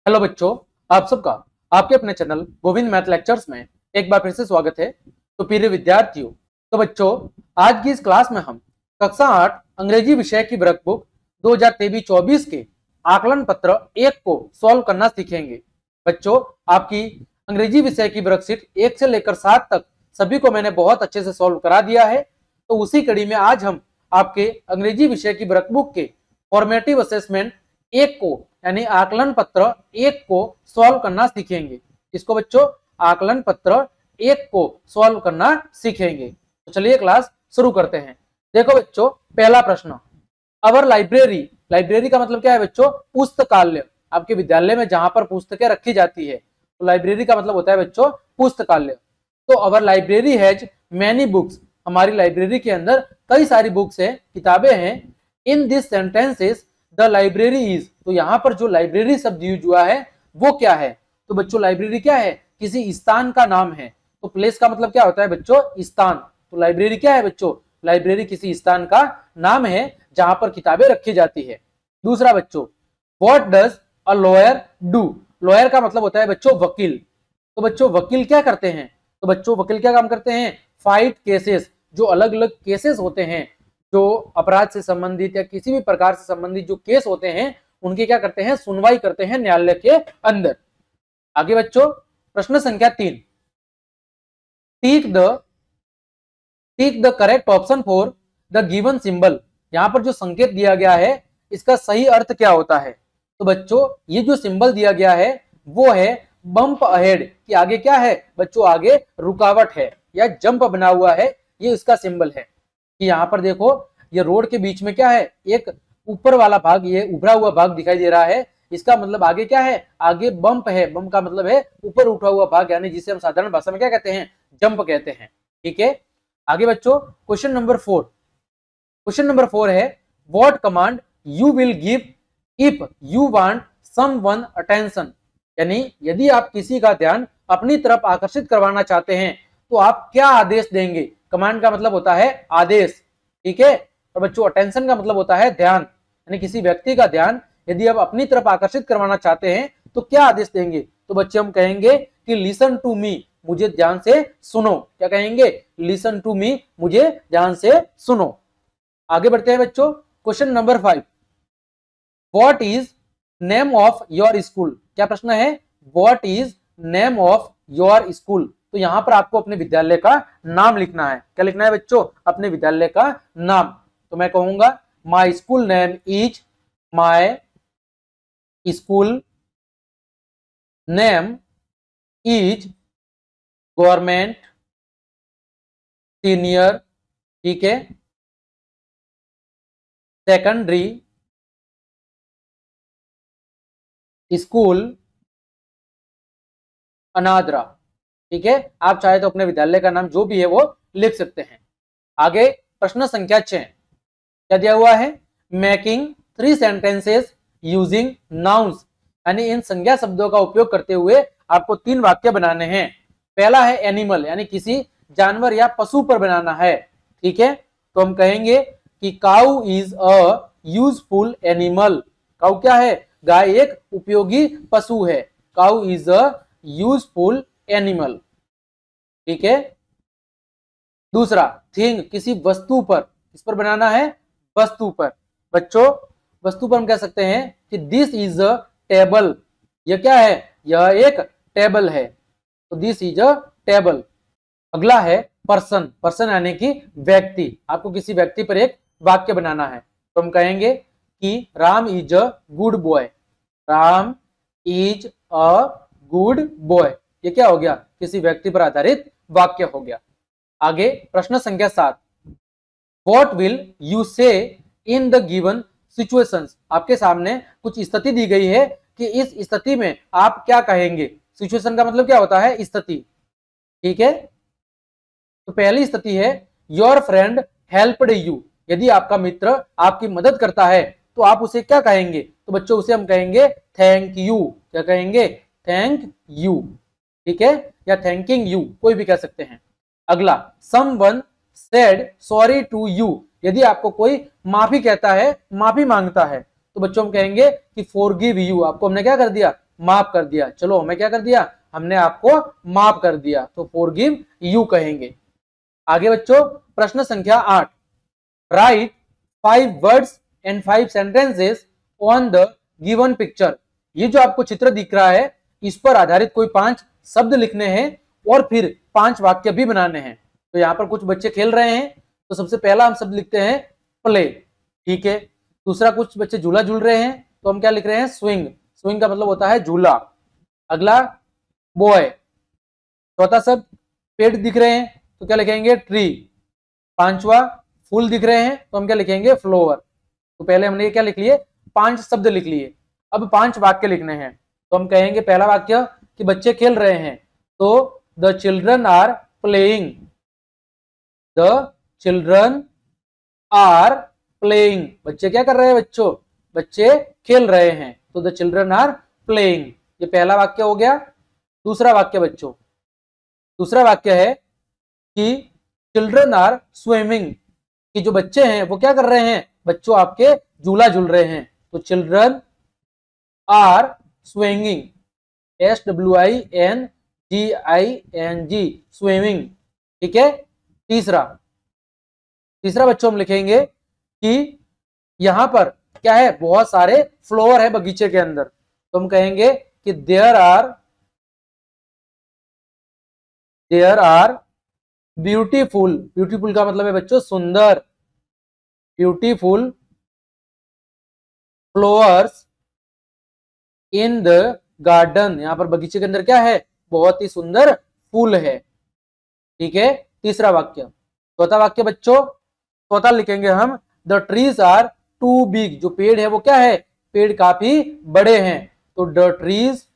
Hello बच्चों, आप सबका आपके अपने चैनल गोविंद मैथ लेक्चर्स में एक बार फिर से स्वागत है। तो प्रिय विद्यार्थियों, तो बच्चों आज की इस क्लास में हम कक्षा 8 अंग्रेजी विषय की वर्क बुक 2023-24 के आकलन पत्र 1 को सॉल्व करना सीखेंगे। बच्चों, आपकी अंग्रेजी विषय की वर्कशीट 1 से लेकर 7 तक सभी को मैंने बहुत अच्छे से सॉल्व करा दिया है। तो उसी कड़ी में आज हम आपके अंग्रेजी विषय की वर्क बुक के फॉर्मेटिव असेसमेंट 1 को यानी आकलन पत्र 1 को सॉल्व करना सीखेंगे। इसको बच्चों आकलन पत्र 1 को सॉल्व करना सीखेंगे। तो चलिए क्लास शुरू करते हैं। देखो बच्चों, पहला प्रश्न, अवर लाइब्रेरी। लाइब्रेरी का मतलब क्या है बच्चों? पुस्तकालय। आपके विद्यालय में जहां पर पुस्तकें रखी जाती है तो लाइब्रेरी का मतलब होता है बच्चों पुस्तकालय। तो अवर लाइब्रेरी हैज मैनी बुक्स। हमारी लाइब्रेरी के अंदर कई सारी बुक्स है, किताबें हैं। In this sentences the library is. तो यहाँ पर जो लाइब्रेरी शब्द यूज हुआ है वो क्या है? तो बच्चों लाइब्रेरी क्या है? किसी स्थान का नाम है। तो प्लेस का मतलब क्या होता है बच्चों? स्थान। तो लाइब्रेरी क्या है बच्चों? लाइब्रेरी किसी स्थान का नाम है जहां पर किताबें रखी जाती है। दूसरा बच्चों, what does a lawyer do. Lawyer का मतलब होता है बच्चों वकील। तो बच्चों वकील क्या करते हैं? तो बच्चों वकील क्या काम करते हैं? Fight cases. जो अलग अलग केसेस होते हैं, जो अपराध से संबंधित या किसी भी प्रकार से संबंधित जो केस होते हैं उनके क्या करते हैं? सुनवाई करते हैं न्यायालय के अंदर। आगे बच्चों, प्रश्न संख्या 3, tick the correct option for the given symbol. यहां पर जो संकेत दिया गया है इसका सही अर्थ क्या होता है? तो बच्चों ये जो सिंबल दिया गया है वो है बम्प अहेड। कि आगे क्या है बच्चों? आगे रुकावट है या जंप बना हुआ है, ये इसका सिंबल है। कि यहाँ पर देखो, ये रोड के बीच में क्या है? एक ऊपर वाला भाग, ये उभरा हुआ भाग दिखाई दे रहा है। इसका मतलब आगे क्या है? आगे बम्प है। बम्प का मतलब है ऊपर उठा हुआ भाग, यानी जिसे हम साधारण भाषा में क्या कहते हैं? जंप कहते हैं। ठीक है। आगे बच्चों, क्वेश्चन नंबर 4। क्वेश्चन नंबर 4 है, what command you will give if you want someone attention. यानी यदि आप किसी का ध्यान अपनी तरफ आकर्षित करवाना चाहते हैं तो आप क्या आदेश देंगे? कमांड का मतलब होता है आदेश। ठीक है। और बच्चों अटेंशन का मतलब होता है ध्यान, यानी किसी व्यक्ति का ध्यान यदि आप अपनी तरफ आकर्षित करवाना चाहते हैं तो क्या आदेश देंगे? तो बच्चे हम कहेंगे कि लिसन टू मी, मुझे ध्यान से सुनो। क्या कहेंगे? लिसन टू मी, मुझे ध्यान से सुनो। आगे बढ़ते हैं बच्चों, question number 5, what is name of your school. क्या प्रश्न है? What is name of your school. तो यहां पर आपको अपने विद्यालय का नाम लिखना है। क्या लिखना है बच्चों? अपने विद्यालय का नाम। तो मैं कहूंगा my school name is, my school name is government senior, ठीक है, सेकेंडरी स्कूल अनादरा। ठीक है। आप चाहे तो अपने विद्यालय का नाम जो भी है वो लिख सकते हैं। आगे प्रश्न संख्या 6, क्या दिया हुआ है? Making 3 sentences using nouns. यानी इन संज्ञा शब्दों का उपयोग करते हुए आपको 3 वाक्य बनाने हैं। पहला है एनिमल, यानी किसी जानवर या पशु पर बनाना है। ठीक है। तो हम कहेंगे कि cow is a useful animal. Cow क्या है? गाय एक उपयोगी पशु है। Cow is a useful animal. ठीक है। दूसरा, थिंग, किसी वस्तु पर। किस पर बनाना है? वस्तु पर। बच्चों वस्तु पर हम कह सकते हैं कि दिस इज अ टेबल। यह क्या है? यह एक टेबल है। तो दिस इज अ टेबल। अगला है पर्सन। पर्सन यानी कि व्यक्ति। आपको किसी व्यक्ति पर एक वाक्य बनाना है। तो हम कहेंगे कि Ram is a good boy. Ram is a good boy. ये क्या हो गया? किसी व्यक्ति पर आधारित वाक्य हो गया। आगे प्रश्न संख्या 7, व्हाट विल यू से इन द गिवन सिचुएशंस। आपके सामने कुछ स्थिति दी गई है कि इस स्थिति में आप क्या कहेंगे। सिचुएशन का मतलब क्या होता है? स्थिति। ठीक है। तो पहली स्थिति है योर फ्रेंड हेल्प्ड यू। यदि आपका मित्र आपकी मदद करता है तो आप उसे क्या कहेंगे? तो बच्चों उसे हम कहेंगे थैंक यू। क्या कहेंगे? Thank you. ठीक है, या थैंकिंग यू, कोई भी कह सकते हैं। अगला, someone said sorry to you. यदि आपको कोई माफी कहता है, माफी मांगता है, तो बच्चों हम कहेंगे कि फॉरगिव यू। आपको हमने क्या कर दिया? माफ कर दिया। चलो हमें क्या कर दिया, हमने आपको माफ कर दिया, तो फॉरगिव यू कहेंगे। आगे बच्चों प्रश्न संख्या 8, right 5 words and 5 sentences on the given picture. ये जो आपको चित्र दिख रहा है इस पर आधारित कोई 5 शब्द लिखने हैं और फिर 5 वाक्य भी बनाने हैं। तो यहाँ पर कुछ बच्चे खेल रहे हैं, तो सबसे पहला हम शब्द लिखते हैं प्ले, ठीक है। दूसरा कुछ बच्चे झूला झूल रहे हैं, तो हम क्या लिख रहे हैं, स्विंग। स्विंग का मतलब होता है झूला। अगला बॉय। चौथा शब्द पेड़ दिख रहे हैं, तो क्या लिखेंगे, ट्री। पांचवा फूल दिख रहे हैं, तो हम क्या लिखेंगे, फ्लावर। तो पहले हमने क्या लिख लिए, 5 शब्द लिख लिए। अब 5 वाक्य लिखने हैं, तो हम कहेंगे पहला वाक्य कि बच्चे खेल रहे हैं, तो the children are playing. The children are playing, बच्चे क्या कर रहे हैं बच्चों, बच्चे खेल रहे हैं, तो द चिल्ड्रन आर प्लेइंग। ये पहला वाक्य हो गया। दूसरा वाक्य बच्चों, दूसरा वाक्य है कि चिल्ड्रन आर स्विमिंग, कि जो बच्चे हैं वो क्या कर रहे हैं, बच्चों आपके झूला झूल रहे हैं, तो children are swinging, SWINGING, swimming, ठीक है। तीसरा बच्चों हम लिखेंगे कि यहां पर क्या है, बहुत सारे फ्लावर है बगीचे के अंदर, तो हम कहेंगे कि देयर आर ब्यूटीफुल। ब्यूटीफुल का मतलब है बच्चों सुंदर, beautiful flowers in the garden. यहां पर बगीचे के अंदर क्या है, बहुत ही सुंदर फूल है, ठीक है। तीसरा वाक्य। चौथा वाक्य बच्चों, चौथा लिखेंगे हम the trees are too big. जो पेड़ है वो क्या है, पेड़ काफी बड़े हैं, तो the trees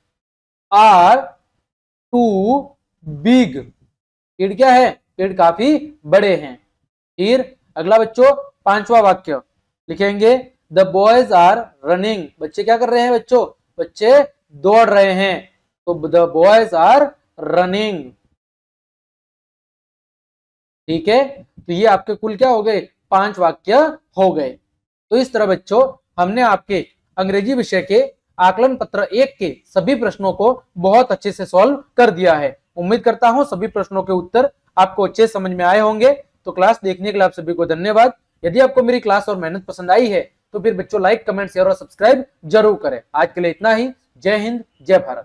are too big, पेड़ क्या है, पेड़ काफी बड़े हैं। फिर अगला बच्चों पांचवा वाक्य लिखेंगे द बॉयज आर रनिंग। बच्चे क्या कर रहे हैं बच्चों, बच्चे दौड़ रहे हैं, तो द बॉयज आर रनिंग, ठीक है। तो ये आपके कुल क्या हो गए, 5 वाक्य हो गए। तो इस तरह बच्चों हमने आपके अंग्रेजी विषय के आकलन पत्र 1 के सभी प्रश्नों को बहुत अच्छे से सॉल्व कर दिया है। उम्मीद करता हूं सभी प्रश्नों के उत्तर आपको अच्छे समझ में आए होंगे। तो क्लास देखने के लिए आप सभी को धन्यवाद। यदि आपको मेरी क्लास और मेहनत पसंद आई है तो फिर बच्चों लाइक, कमेंट, शेयर और सब्सक्राइब जरूर करें। आज के लिए इतना ही। जय हिंद, जय भारत।